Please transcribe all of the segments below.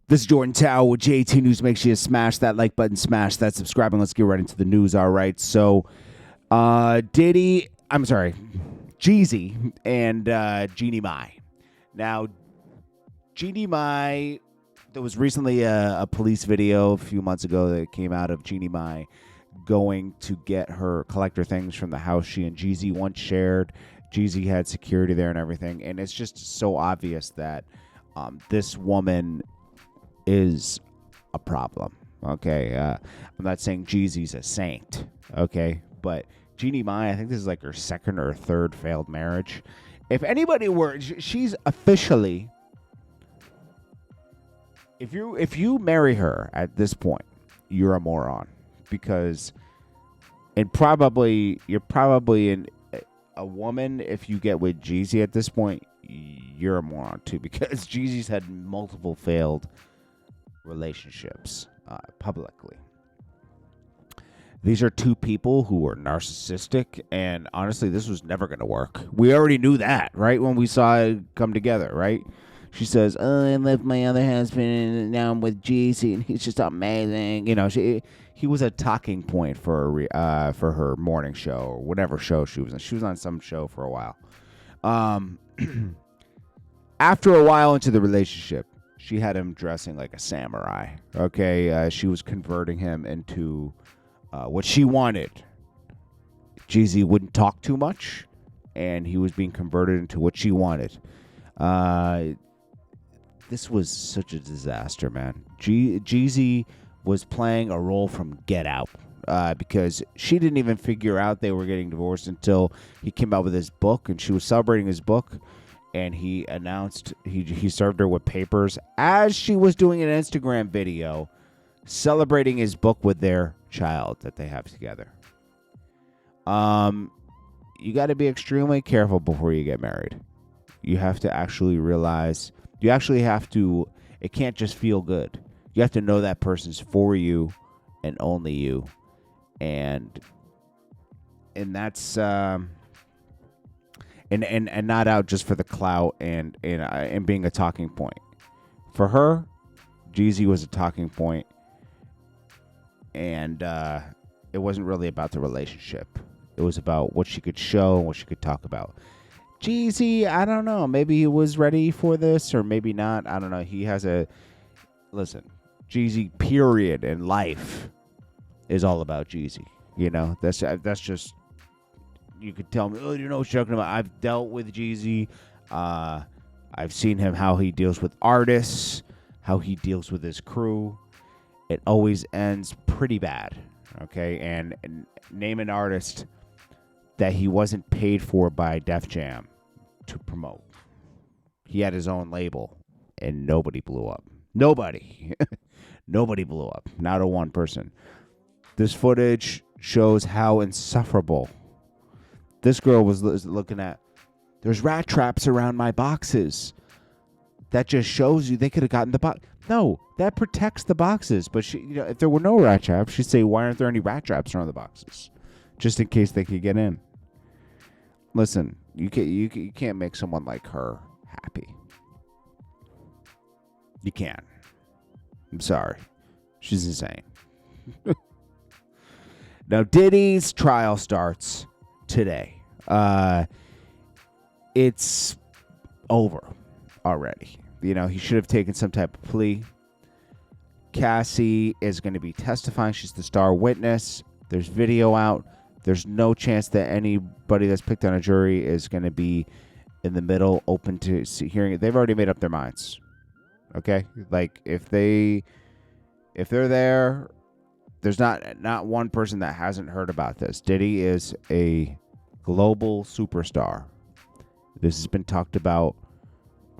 This is Jordan Tower with JT News. Make sure you smash that like button, smash that subscribe, and let's get right into the news. All right. So, Jeezy and Genie Mai. Now, Genie Mai, there was recently a police video a few months ago that came out of Genie Mai going to collect her things from the house she and Jeezy once shared. Jeezy had security there and everything, and it's just so obvious that this woman is a problem. Okay, I'm not saying Jeezy's a saint. Okay, but Genie Mai, I think this is like her second or third failed marriage. If anybody were, she's officially. If you marry her at this point, you're a moron, because, and you're probably a woman. If you get with Jeezy at this point, you're a moron too, because Jeezy's had multiple failed relationships publicly. These are two people who are narcissistic, and honestly, this was never going to work. We already knew that, right, when we saw it come together, right? She says, "Oh, I left my other husband, and now I'm with Jeezy, and he's just amazing." You know, he was a talking point for her morning show or whatever show she was in. She was on some show for a while. After a while into the relationship, she had him dressing like a samurai. Okay, she was converting him into what she wanted. Jeezy wouldn't talk too much, and he was being converted into what she wanted. This was such a disaster, man. Jeezy was playing a role from Get Out, because she didn't even figure out they were getting divorced until he came out with his book, and she was celebrating his book, and he announced he served her with papers as she was doing an Instagram video celebrating his book with their child that they have together. You got to be extremely careful before you get married. You have to actually realize, it can't just feel good. You have to know that person's for you and only you. And that's, and not out just for the clout and being a talking point. For her, Jeezy was a talking point, and it wasn't really about the relationship. It was about what she could show and what she could talk about. Jeezy, I don't know. Maybe he was ready for this, or maybe not. I don't know. He has listen, Jeezy, period, in life is all about Jeezy. You know, that's just, you could tell me, oh, you know what you're talking about. I've dealt with Jeezy. I've seen him, how he deals with artists, how he deals with his crew. It always ends pretty bad. Okay, and name an artist that he wasn't paid for by Def Jam to promote. He had his own label, and nobody blew up. Nobody. Nobody blew up. Not a one person. This footage shows how insufferable this girl was looking at. There's rat traps around my boxes. That just shows you they could have gotten the box. No, that protects the boxes. But if there were no rat traps, she'd say, why aren't there any rat traps around the boxes? Just in case they could get in. Listen, you can't make someone like her happy. You can't. I'm sorry. She's insane. Now, Diddy's trial starts today. It's over already. You know, he should have taken some type of plea. Cassie is going to be testifying. She's the star witness. There's video out. There's no chance that anybody that's picked on a jury is going to be in the middle, open to hearing it. They've already made up their minds. Okay? Like, if they're there, there's not one person that hasn't heard about this. Diddy is a global superstar. This has been talked about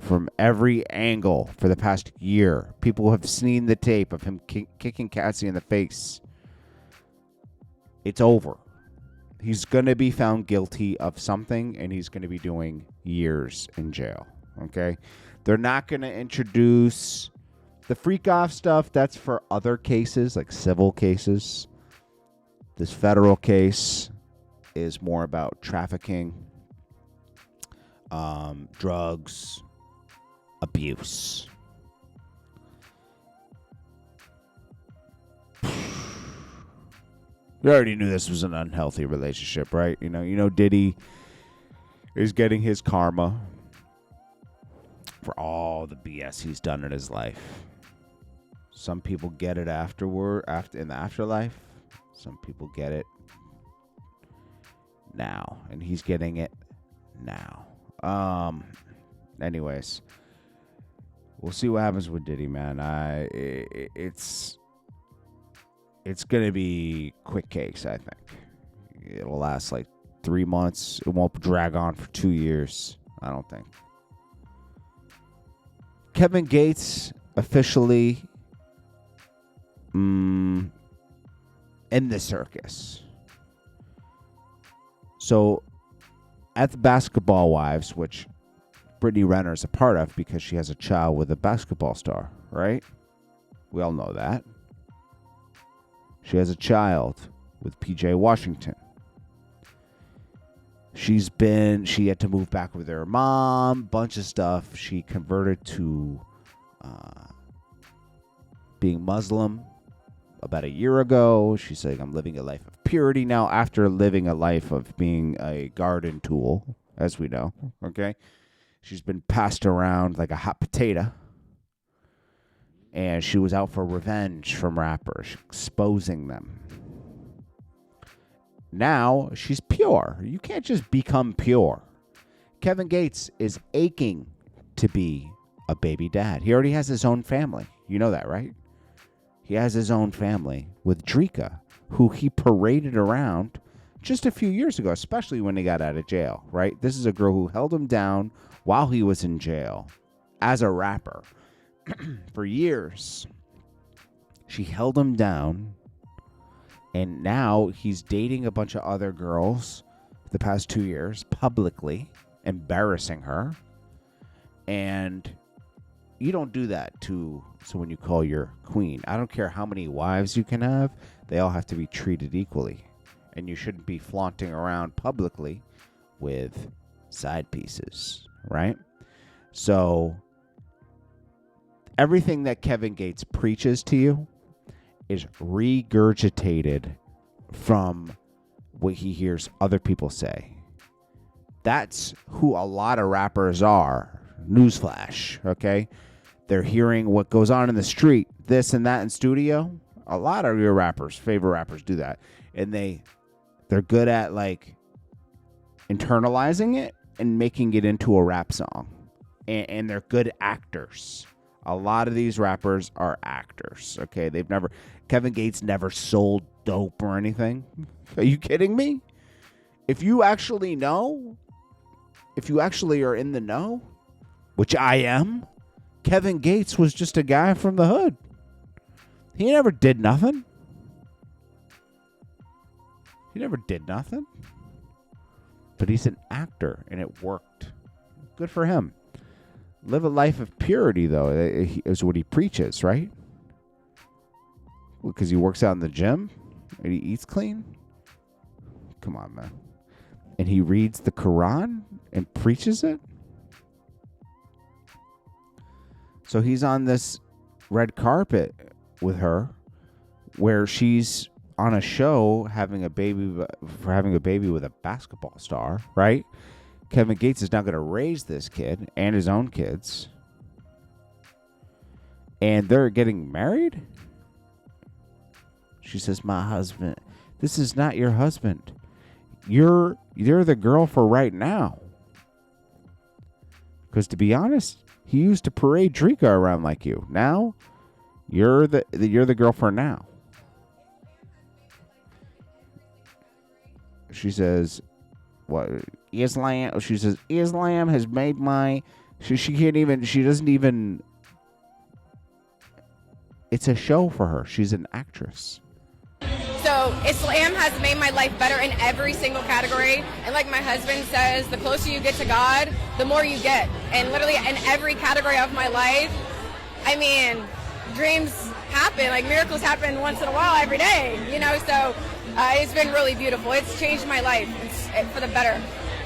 from every angle for the past year. People have seen the tape of him kicking Cassie in the face. It's over. He's going to be found guilty of something, and he's going to be doing years in jail. Okay? They're not going to introduce the freak-off stuff. That's for other cases, like civil cases. This federal case is more about trafficking, drugs, abuse. We already knew this was an unhealthy relationship, right? You know, Diddy is getting his karma for all the BS he's done in his life. Some people get it after in the afterlife. Some people get it now, and he's getting it now. Anyways, we'll see what happens with Diddy, man. It's gonna be quick cakes, I think. It'll last like 3 months. It won't drag on for 2 years, I don't think. Kevin Gates officially in the circus. So at the Basketball Wives, which Brittany Renner is a part of because she has a child with a basketball star, right? We all know that. She has a child with PJ Washington. She had to move back with her mom, bunch of stuff. She converted to being Muslim about a year ago. She's saying, I'm living a life of purity now after living a life of being a garden tool, as we know, okay? She's been passed around like a hot potato. And she was out for revenge from rappers, exposing them. Now she's pure. You can't just become pure. Kevin Gates is aching to be a baby dad. He already has his own family. You know that, right? He has his own family with Drika, who he paraded around just a few years ago, especially when he got out of jail, right? This is a girl who held him down while he was in jail as a rapper. For years, she held him down, and now he's dating a bunch of other girls the past 2 years, publicly embarrassing her. And you don't do that to someone you call your queen. I don't care how many wives you can have. They all have to be treated equally. And you shouldn't be flaunting around publicly with side pieces, right? So everything that Kevin Gates preaches to you is regurgitated from what he hears other people say. That's who a lot of rappers are. Newsflash, okay? They're hearing what goes on in the street, this and that in studio. A lot of your favorite rappers do that. And they're good at like internalizing it and making it into a rap song. And they're good actors. A lot of these rappers are actors, okay? Kevin Gates never sold dope or anything. Are you kidding me? If you actually are in the know, which I am, Kevin Gates was just a guy from the hood. He never did nothing. But he's an actor, and it worked. Good for him. Live a life of purity, though, is what he preaches, right? Because he works out in the gym and he eats clean. Come on, man. And he reads the Quran and preaches it. So he's on this red carpet with her where she's on a show having a baby with a basketball star, right? Kevin Gates is now going to raise this kid and his own kids. And they're getting married? She says, my husband. This is not your husband. You're the girl for right now. Because to be honest, he used to parade Drika around like you. Now, you're the girl for now. She says, what? Islam. She says, Islam has made my... She doesn't even... It's a show for her. She's an actress. So Islam has made my life better in every single category. And like my husband says, the closer you get to God, the more you get. And literally in every category of my life, I mean, dreams happen, like miracles happen once in a while every day, you know, so it's been really beautiful. It's changed my life for the better.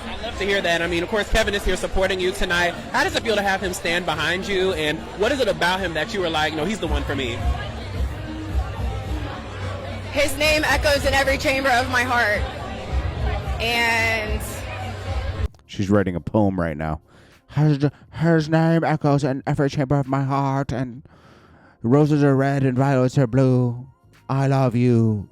I'd love to hear that. I mean, of course, Kevin is here supporting you tonight. How does it feel to have him stand behind you? And what is it about him that you were like, no, he's the one for me? His name echoes in every chamber of my heart. And she's writing a poem right now. His name echoes in every chamber of my heart, and roses are red and violets are blue. I love you,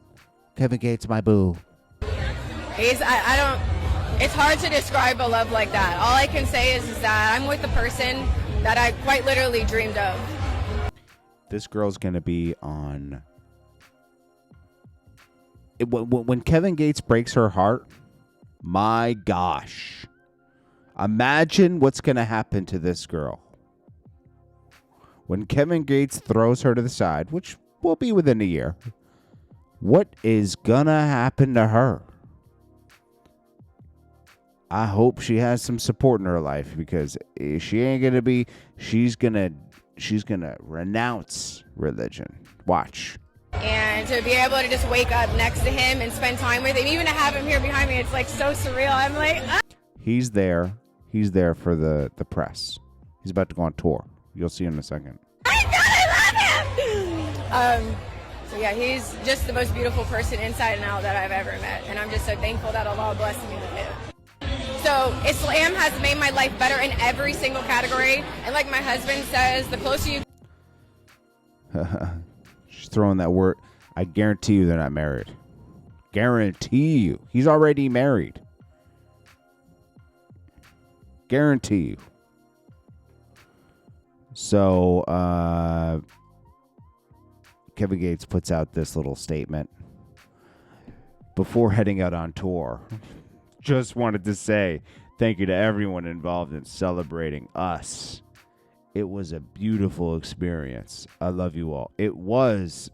Kevin Gates, my boo. I don't, it's hard to describe a love like that. All I can say is that I'm with the person that I quite literally dreamed of. This girl's going to be on... When Kevin Gates breaks her heart, my gosh. Imagine what's going to happen to this girl. When Kevin Gates throws her to the side, which will be within a year, what is going to happen to her? I hope she has some support in her life, because she ain't going to be... She's going to renounce religion. Watch. And to be able to just wake up next to him and spend time with him, even to have him here behind me, it's like so surreal. I'm like, ah. He's there. He's there for the press. He's about to go on tour. You'll see him in a second. I love him! So yeah, he's just the most beautiful person inside and out that I've ever met. And I'm just so thankful that Allah blessed me with him. So Islam has made my life better in every single category. And like my husband says, the closer you... She's throwing that word. I guarantee you they're not married. Guarantee you. He's already married. Guarantee you. So, Kevin Gates puts out this little statement before heading out on tour. Just wanted to say thank you to everyone involved in celebrating us. It was a beautiful experience. I love you all. It was.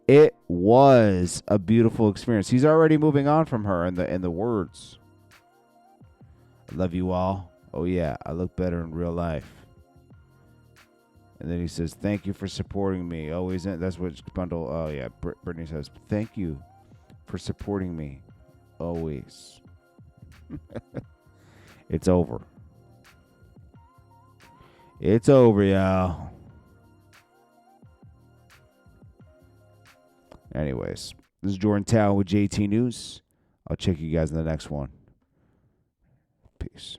It was a beautiful experience. He's already moving on from her in the words. I love you all. Oh yeah, I look better in real life. And then he says, "Thank you for supporting me." Always. That's what Bundle. Oh yeah, Brittany says, "Thank you for supporting me, always." It's over. It's over, y'all. Anyways, this is JordanTower with JT News. I'll check you guys in the next one. Peace.